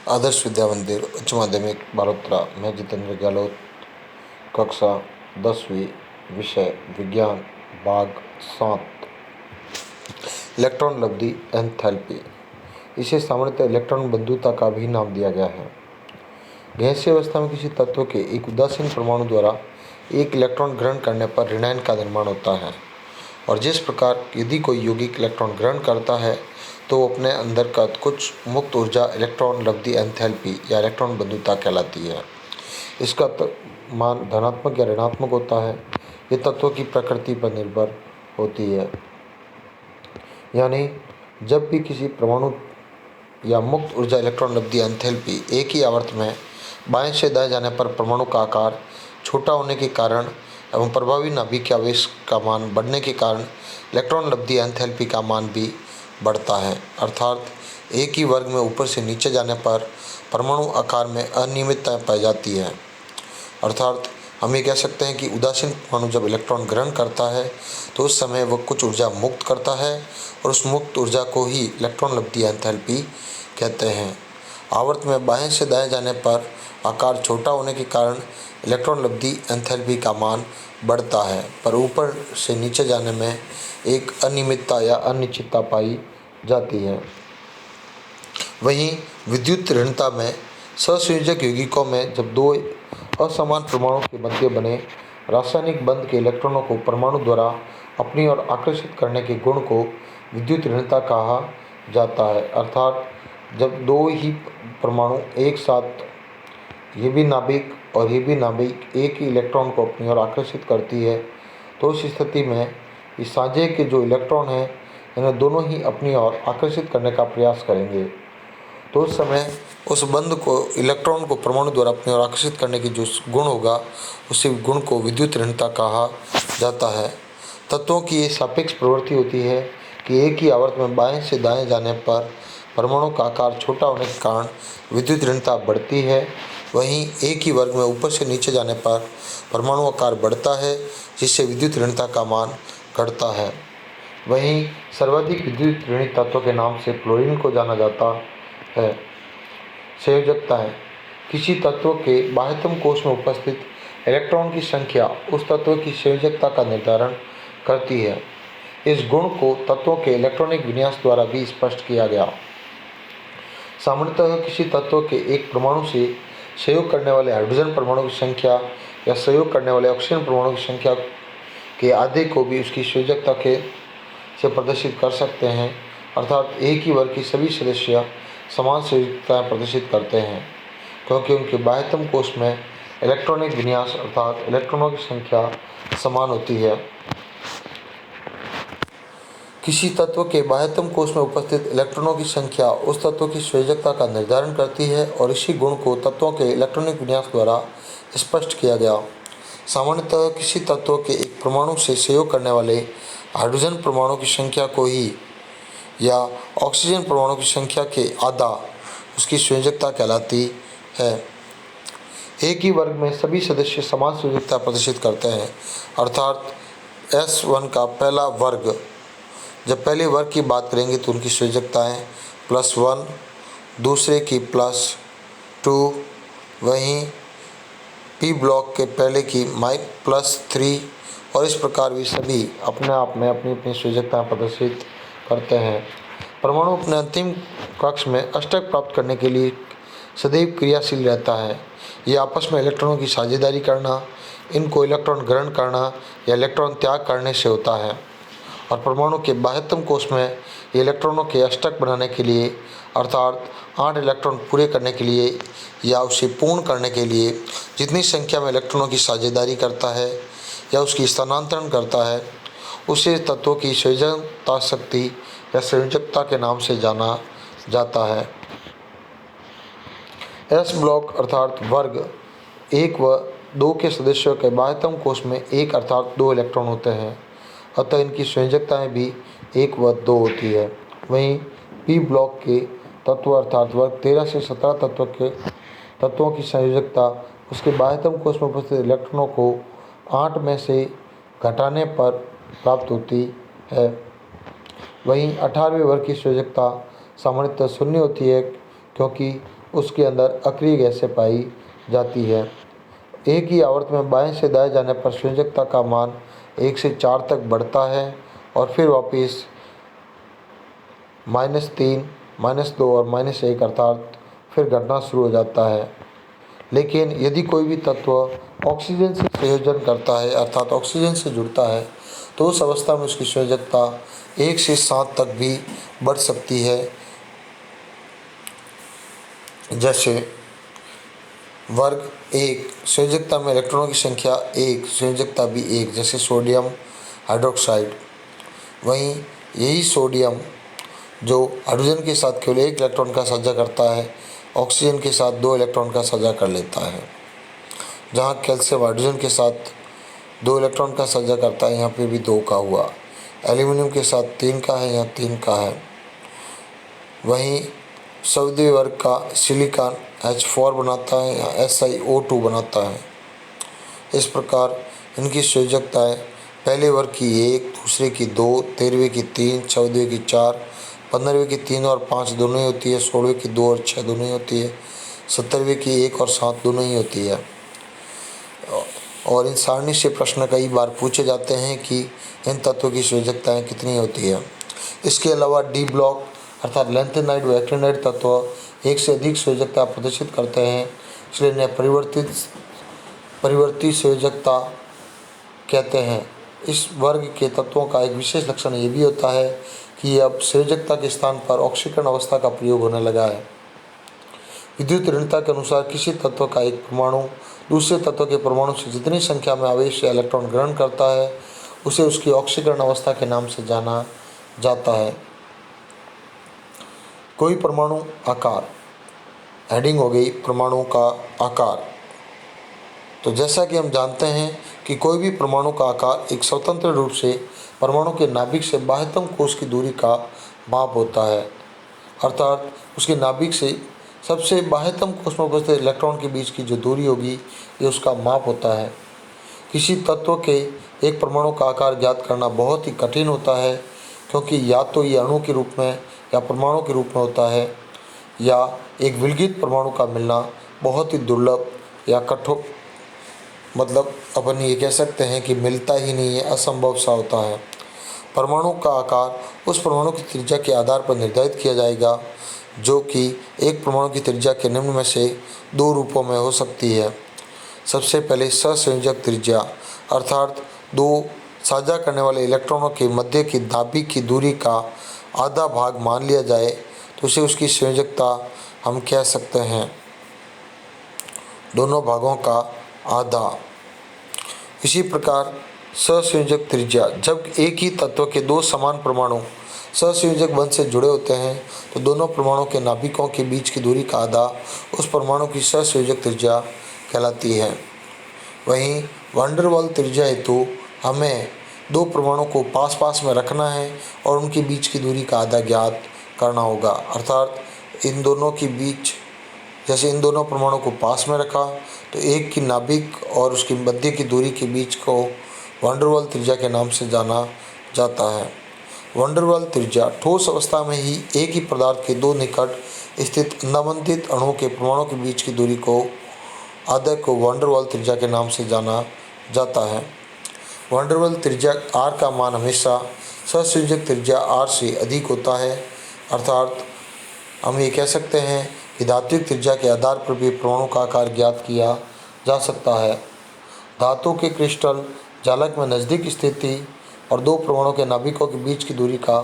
आदर्श विद्या मंदिर उच्च माध्यमिक बालोतरा में जितेंद्र गहलोत, कक्षा 10वीं, विषय विज्ञान, भाग 7, इलेक्ट्रॉन लब्धि एंथैल्पी। इसे सामान्यतः इलेक्ट्रॉन बंधुता का भी नाम दिया गया है। गैसीय अवस्था में किसी तत्व के एक उदासीन परमाणु द्वारा एक इलेक्ट्रॉन ग्रहण करने पर ऋणायन का निर्माण होता है, और जिस प्रकार यदि कोई यौगिक इलेक्ट्रॉन ग्रहण करता है तो वो अपने अंदर का कुछ मुक्त ऊर्जा इलेक्ट्रॉन लब्धि एंथैल्पी या इलेक्ट्रॉन बंधुता कहलाती है। इसका मान धनात्मक या ऋणात्मक होता है। ये तत्वों की प्रकृति पर निर्भर होती है। यानी जब भी किसी परमाणु या मुक्त ऊर्जा इलेक्ट्रॉन लब्धि एंथैल्पी एक ही आवर्त में बाएं से दाएं जाने पर परमाणु का आकार छोटा होने के कारण एवं प्रभावी नाभिक के आवेश का मान बढ़ने के कारण इलेक्ट्रॉन लब्धि एंथैल्पी का मान भी बढ़ता है। अर्थात एक ही वर्ग में ऊपर से नीचे जाने पर परमाणु आकार में अनियमितता पाई जाती है। अर्थात हम ये कह सकते हैं कि उदासीन परमाणु जब इलेक्ट्रॉन ग्रहण करता है तो उस समय वह कुछ ऊर्जा मुक्त करता है, और उस मुक्त ऊर्जा को ही इलेक्ट्रॉन लब्धि एंथैल्पी कहते हैं। आवर्त में बाएं से दाएं जाने पर आकार छोटा होने के कारण इलेक्ट्रॉन लब्धि एंथैल्पी का मान बढ़ता है, पर ऊपर से नीचे जाने में एक अनियमितता या अनिश्चितता पाई जाती है। वहीं विद्युत ऋणता में सहसंयोजक यौगिकों में जब दो असमान परमाणु के मध्य बने रासायनिक बंध के इलेक्ट्रॉनों को परमाणु द्वारा अपनी ओर आकर्षित करने के गुण को विद्युत ऋणता कहा जाता है। अर्थात जब दो ही परमाणु एक साथ, ये भी नाभिक और ये भी नाभिक, एक ही इलेक्ट्रॉन को अपनी ओर आकर्षित करती है, तो उस स्थिति में इस साझे के जो इलेक्ट्रॉन हैं इन्हें दोनों ही अपनी ओर आकर्षित करने का प्रयास करेंगे। तो उस समय उस बंध को, इलेक्ट्रॉन को परमाणु द्वारा अपनी ओर आकर्षित करने की जो गुण होगा, उसी गुण को विद्युत ऋणता कहा जाता है। तत्वों की ये सापेक्ष प्रवृत्ति होती है कि एक ही आवर्त में बाएं से दाएं जाने पर परमाणु का आकार छोटा होने के कारण विद्युत ऋणता बढ़ती है। वहीं एक ही वर्ग में ऊपर से नीचे जाने पर परमाणु आकार बढ़ता है, जिससे विद्युत ऋणता का मान घटता है। वहीं सर्वाधिक विद्युत ऋणी तत्व के नाम से फ्लोरीन को जाना जाता है। संयोजकताएं किसी तत्व के बाह्यतम कोश में उपस्थित इलेक्ट्रॉन की संख्या उस तत्व की संयोजकता का निर्धारण करती है। इस गुण को तत्वों के इलेक्ट्रॉनिक विन्यास द्वारा भी स्पष्ट किया गया। सामान्यतः किसी तत्व के एक परमाणु से सहयोग करने वाले हाइड्रोजन परमाणु की संख्या या सहयोग करने वाले ऑक्सीजन परमाणु की संख्या के आधे को भी उसकी संयोजकता के से प्रदर्शित कर सकते हैं। अर्थात एक ही वर्ग के सभी सदस्य समान संयोजकताएं प्रदर्शित करते हैं, क्योंकि उनके बाह्यतम कोश में इलेक्ट्रॉनिक विन्यास अर्थात इलेक्ट्रॉनों की संख्या समान होती है। किसी तत्व के बाह्यतम कोश में उपस्थित इलेक्ट्रॉनों की संख्या उस तत्व की संयोजकता का निर्धारण करती है, और इसी गुण को तत्वों के इलेक्ट्रॉनिक विन्यास द्वारा स्पष्ट किया गया। सामान्यतः किसी तत्व के एक परमाणु से सहयोग करने वाले हाइड्रोजन परमाणु की संख्या को ही या ऑक्सीजन परमाणु की संख्या के आधा उसकी संयोजकता कहलाती है। एक ही वर्ग में सभी सदस्य समान संयोजकता प्रदर्शित करते हैं। अर्थात S1 का पहला वर्ग, जब पहले वर्ग की बात करेंगे तो उनकी संयोजकताएं +1, दूसरे की +2, वहीं P ब्लॉक के पहले की +3, और इस प्रकार भी सभी अपने आप में अपनी अपनी संयोजकताएं प्रदर्शित करते हैं। परमाणु अपने अंतिम कक्ष में अष्टक प्राप्त करने के लिए सदैव क्रियाशील रहता है। ये आपस में इलेक्ट्रॉनों की साझेदारी करना, इनको इलेक्ट्रॉन ग्रहण करना या इलेक्ट्रॉन त्याग करने से होता है। और परमाणु के बाह्यतम कोश में ये इलेक्ट्रॉनों के अष्टक बनाने के लिए, अर्थात 8 इलेक्ट्रॉन पूरे करने के लिए या उसे पूर्ण करने के लिए जितनी संख्या में इलेक्ट्रॉनों की साझेदारी करता है या उसकी स्थानांतरण करता है, उसे तत्वों की संयोजकता शक्ति या संयोजकता के नाम से जाना जाता है। S ब्लॉक अर्थात वर्ग 1 व 2 के सदस्यों के बाह्यतम कोश में 1 अर्थात 2 इलेक्ट्रॉन होते हैं, अतः इनकी संयोजकताएं भी 1 व 2 होती है। वहीं P ब्लॉक के तत्व अर्थात वर्ग 13 से 17 तत्वों की संयोजकता उसके बाह्यतम कोश में उपस्थित इलेक्ट्रॉनों को 8 में से घटाने पर प्राप्त होती है। वहीं 18वें वर्ग की संयोजकता सामान्यतः 0 होती है, क्योंकि उसके अंदर अक्रिय गैसें पाई जाती है। एक ही आवर्त में बाएं से दाएं जाने पर संयोजकता का मान 1 से 4 तक बढ़ता है और फिर वापस -3, -2 और -1 अर्थात फिर घटना शुरू हो जाता है। लेकिन यदि कोई भी तत्व ऑक्सीजन से संयोजन करता है अर्थात ऑक्सीजन से जुड़ता है तो उस अवस्था में उसकी संयोजकता 1 से 7 तक भी बढ़ सकती है। जैसे वर्ग 1 संयोजकता में इलेक्ट्रॉनों की संख्या 1, संयोजकता भी 1, जैसे सोडियम हाइड्रोक्साइड। वहीं यही सोडियम जो हाइड्रोजन के साथ केवल 1 इलेक्ट्रॉन का साझा करता है, ऑक्सीजन के साथ 2 इलेक्ट्रॉन का साझा कर लेता है। जहाँ कैल्शियम हाइड्रोजन के साथ 2 इलेक्ट्रॉन का साझा करता है, यहाँ पे भी 2 का हुआ। एल्यूमिनियम के साथ 3 का है, यहाँ 3 का है। वहीं सऊदी वर्ग का सिलिकॉन H4 बनाता है, यहाँ SiO2 बनाता है। इस प्रकार इनकी संयोजकताएँ पहले वर्ग की 1, दूसरे की 2, 13वें की 3, 14वें की 4, 15वें की 3 और 5 दोनों ही होती है, 16वें की 2 और 6 दोनों ही होती है, 17वें की 1 और 7 दोनों ही होती है। और इन सारणी से प्रश्न कई बार पूछे जाते हैं कि इन तत्वों की संयोजकताएँ कितनी होती है। इसके अलावा डी ब्लॉक अर्थात लैंथेनाइड व एक्टिनाइड तत्व एक से अधिक संयोजकता प्रदर्शित करते हैं, इसलिए इन्हें परिवर्ती संयोजकता कहते हैं। इस वर्ग के तत्वों का एक विशेष लक्षण ये भी होता है कि अब संयोजकता के स्थान पर ऑक्सीकरण अवस्था का प्रयोग होने लगा है। विद्युत ऋणता के अनुसार किसी तत्व का एक परमाणु दूसरे तत्व के परमाणु से जितनी संख्या में आवेश या इलेक्ट्रॉन ग्रहण करता है उसे उसकी ऑक्सीकरण अवस्था के नाम से जाना जाता है। कोई परमाणु आकार, हेडिंग हो गई परमाणु का आकार। तो जैसा कि हम जानते हैं कि कोई भी परमाणु का आकार एक स्वतंत्र रूप से परमाणु के नाभिक से बाह्यतम कोश की दूरी का माप होता है, अर्थात उसके नाभिक से सबसे बाह्यतम कोश में उपस्थित इलेक्ट्रॉन के बीच की जो दूरी होगी ये उसका माप होता है। किसी तत्व के एक परमाणु का आकार ज्ञात करना बहुत ही कठिन होता है, क्योंकि या तो ये अणु के रूप में या परमाणु के रूप में होता है, या एक विलगित परमाणु का मिलना बहुत ही दुर्लभ या कठोर, मतलब अपन ये कह सकते हैं कि मिलता ही नहीं है, असंभव सा होता है। परमाणु का आकार उस परमाणु की त्रिज्या के आधार पर निर्धारित किया जाएगा, जो कि एक परमाणु की त्रिज्या के निम्न में से 2 रूपों में हो सकती है। सबसे पहले सहसंयोजक त्रिज्या, अर्थात 2 साझा करने वाले इलेक्ट्रॉनों के मध्य की नाभिक की दूरी का आधा भाग मान लिया जाए तो उसे उसकी संयोजकता हम कह सकते हैं, दोनों भागों का आधा। इसी प्रकार सहसंयोजक त्रिज्या, जब एक ही तत्व के 2 समान परमाणु सहसंयोजक बंध से जुड़े होते हैं तो दोनों परमाणु के नाभिकों के बीच की दूरी का आधा उस परमाणु की सहसंयोजक त्रिज्या कहलाती है। वहीं वैन डेर वाल्स त्रिज्या हेतु हमें 2 परमाणु को पास पास में रखना है और उनके बीच की दूरी का आधा ज्ञात करना होगा, अर्थात इन दोनों के बीच, जैसे इन दोनों परमाणु को पास में रखा तो एक की नाभिक और उसकी मध्य की दूरी के बीच को वैन डेर वाल्स त्रिज्या के नाम से जाना जाता है। वैन डेर वाल्स त्रिज्या ठोस अवस्था में ही एक ही पदार्थ के 2 निकट स्थित नामांकित अणुओं के परमाणु के बीच की दूरी को आधा को वैन डेर वाल्स त्रिज्या के नाम से जाना जाता है। वैन डेर वाल्स त्रिज्या r का मान हमेशा सहसंयोजक त्रिज्या r से अधिक होता है, अर्थात हम ये कह सकते हैं कि धात्विक त्रिज्या के आधार पर भी परमाणु का आकार ज्ञात किया जा सकता है। धातु के क्रिस्टल जालक में नज़दीक स्थिति और 2 परमाणु के नाभिकों के बीच की दूरी का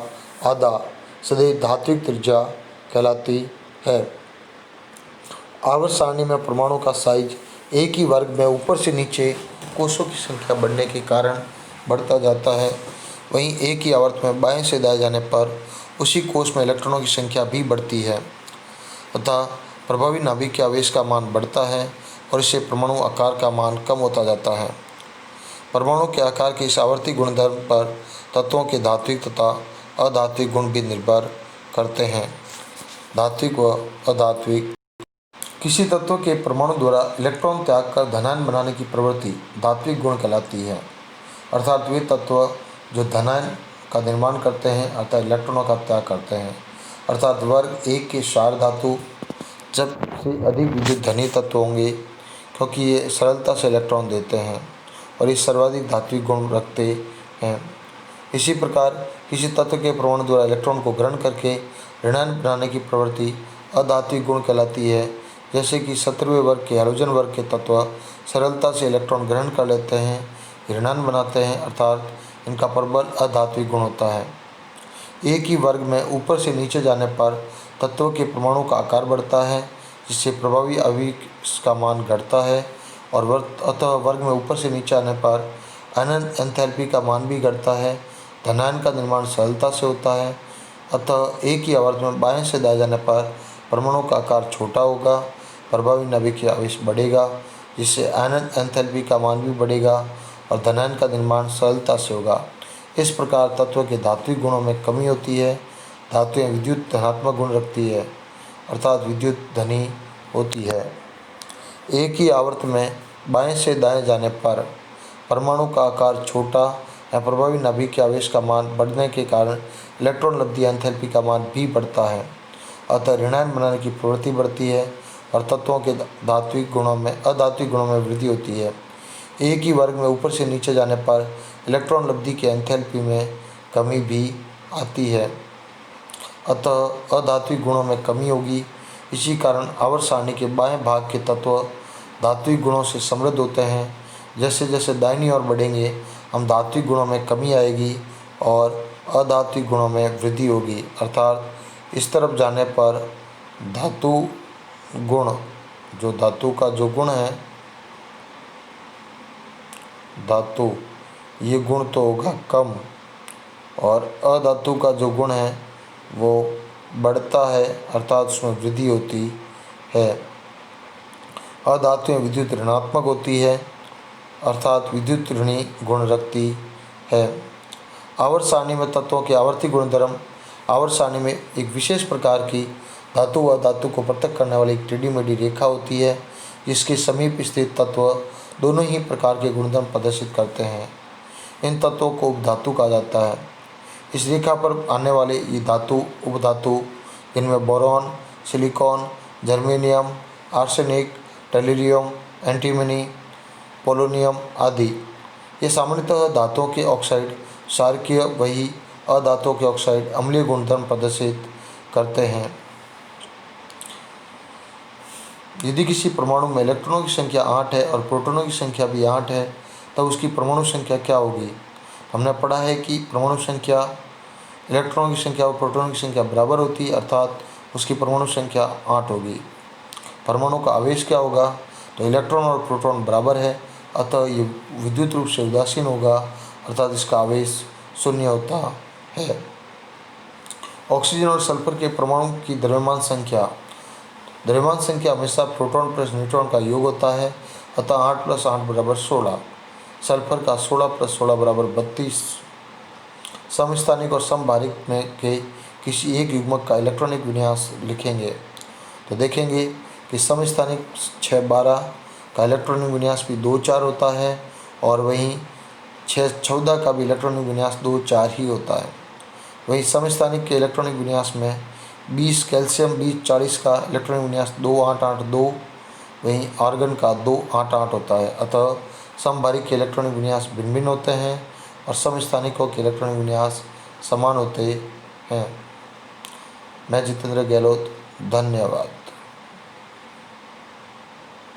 आधा सदैव धात्विक त्रिज्या कहलाती है। आवर्त सारणी में परमाणु का साइज एक ही वर्ग में ऊपर से नीचे कोषों की संख्या बढ़ने के कारण बढ़ता जाता है। वहीं एक ही आवर्त में बाएं से दाएं जाने पर उसी कोष में इलेक्ट्रॉनों की संख्या भी बढ़ती है, अतः प्रभावी नाभिक के आवेश का मान बढ़ता है और इससे परमाणु आकार का मान कम होता जाता है। परमाणु के आकार के इस आवर्ती गुणधर्म पर तत्वों के धात्विक तथा अधात्विक गुण भी निर्भर करते हैं। धात्विक व अधात्विक, किसी तत्व के परमाणु द्वारा इलेक्ट्रॉन त्याग कर धनायन बनाने की प्रवृत्ति धात्विक गुण कहलाती है, अर्थात वे तत्व जो धनायन का निर्माण करते हैं अर्थात इलेक्ट्रॉनों का त्याग करते हैं, अर्थात वर्ग 1 के क्षार धातु, जब से अधिक विद्युत धनी तत्व होंगे, क्योंकि ये सरलता से इलेक्ट्रॉन देते हैं और ये सर्वाधिक धात्विक गुण रखते हैं। इसी प्रकार किसी तत्व के परमाणु द्वारा इलेक्ट्रॉन को ग्रहण करके ऋणायन बनाने की प्रवृत्ति अधात्विक गुण कहलाती है। जैसे कि 17वें वर्ग के हैलोजन वर्ग के तत्व सरलता से इलेक्ट्रॉन ग्रहण कर लेते हैं, ऋणायन बनाते हैं, अर्थात इनका प्रबल अधात्विक गुण होता है। एक ही वर्ग में ऊपर से नीचे जाने पर तत्व के परमाणु का आकार बढ़ता है, जिससे प्रभावी आवेश का मान घटता है और अतः वर्ग में ऊपर से नीचे आने पर आयनन एंथैल्पी का मान भी घटता है। धनायन का निर्माण सरलता से होता है, अतः एक ही आवर्त में बाएं से दाएं जाने पर परमाणु का आकार छोटा होगा, प्रभावी नाभिकीय आवेश बढ़ेगा, जिससे आयनन एंथैल्पी का मान भी बढ़ेगा और धनायन का निर्माण सरलता से होगा। इस प्रकार तत्व के धात्विक गुणों में कमी होती है। धातुएं विद्युत धनात्मक गुण रखती है, अर्थात विद्युत धनी होती है। एक ही आवर्त में बाएं से दाएं जाने पर परमाणु का आकार छोटा या प्रभावी नाभिकीय आवेश का मान बढ़ने के कारण इलेक्ट्रॉन लब्धि एंथैल्पी का मान भी बढ़ता है, अतः ऋणायन बनाने की प्रवृत्ति बढ़ती है और तत्वों के धात्विक गुणों में अधात्विक गुणों में वृद्धि होती है। एक ही वर्ग में ऊपर से नीचे जाने पर इलेक्ट्रॉन लब्धि के एंथैल्पी में कमी भी आती है, अतः अधात्विक गुणों में कमी होगी। इसी कारण आवर्त सारणी के बाएं भाग के तत्व धात्विक गुणों से समृद्ध होते हैं। जैसे जैसे दाहिनी ओर बढ़ेंगे हम धात्विक गुणों में कमी आएगी और अधात्विक गुणों में वृद्धि होगी, अर्थात इस तरफ जाने पर धातु गुण जो धातु का जो गुण है धातु ये गुण तो होगा कम और अधातु का जो गुण है वो बढ़ता है, अर्थात उसमें वृद्धि होती है। अधातुएं विद्युत ऋणात्मक होती है, अर्थात विद्युत ऋणी गुण रखती है। आवर्त सारणी में तत्वों के आवर्ती गुणधर्म आवर्त सारणी में एक विशेष प्रकार की धातु व धातु को पृथक करने वाली एक टेढ़ी मेढ़ी रेखा होती है, जिसके समीप स्थित तत्व दोनों ही प्रकार के गुणधर्म प्रदर्शित करते हैं। इन तत्वों को उपधातु कहा जाता है। इस रेखा पर आने वाले ये धातु उपधातु इनमें boron, silicon, germanium, arsenic, tellurium, antimony, polonium आदि ये सामान्यतः धातुओं के ऑक्साइड क्षारकीय वही अधातुओं के ऑक्साइड अम्लीय गुणधर्म प्रदर्शित करते हैं। यदि किसी परमाणु में इलेक्ट्रॉनों की संख्या 8 है और प्रोटॉनों की संख्या भी 8 है, तब उसकी परमाणु संख्या क्या होगी? हमने पढ़ा है कि परमाणु संख्या इलेक्ट्रॉनों की संख्या और प्रोटॉनों की संख्या बराबर होती है, अर्थात उसकी परमाणु संख्या 8 होगी। परमाणु का आवेश क्या होगा? तो इलेक्ट्रॉन और प्रोटॉन बराबर है, अतः ये विद्युत रूप से उदासीन होगा, अर्थात इसका आवेश शून्य होता है। ऑक्सीजन और सल्फर के परमाणु की द्रव्यमान संख्या हमेशा प्रोटॉन प्लस न्यूट्रॉन का योग होता है, अतः 8 + 8 = 16। सल्फर का 16 + 16 = 32। समस्थानिक और समभारिक में के किसी एक युग्मक का इलेक्ट्रॉनिक विन्यास लिखेंगे तो देखेंगे कि समस्थानिक 6-12 का इलेक्ट्रॉनिक विन्यास भी 2-4 होता है और वहीं 6-14 का भी इलेक्ट्रॉनिक विन्यास 2-4 ही होता है। वहीं समस्थानिक के इलेक्ट्रॉनिक विन्यास में 20 कैल्शियम 20-40 का इलेक्ट्रॉनिक विन्यास 2-8-8-2, वहीं आर्गन का 2-8-8 होता है। अतः समभारिक के इलेक्ट्रॉनिक विन्यास भिन्न भिन्न होते हैं और समस्थानिकों के इलेक्ट्रॉनिक विन्यास समान होते हैं। मैं जितेंद्र गहलोत, धन्यवाद।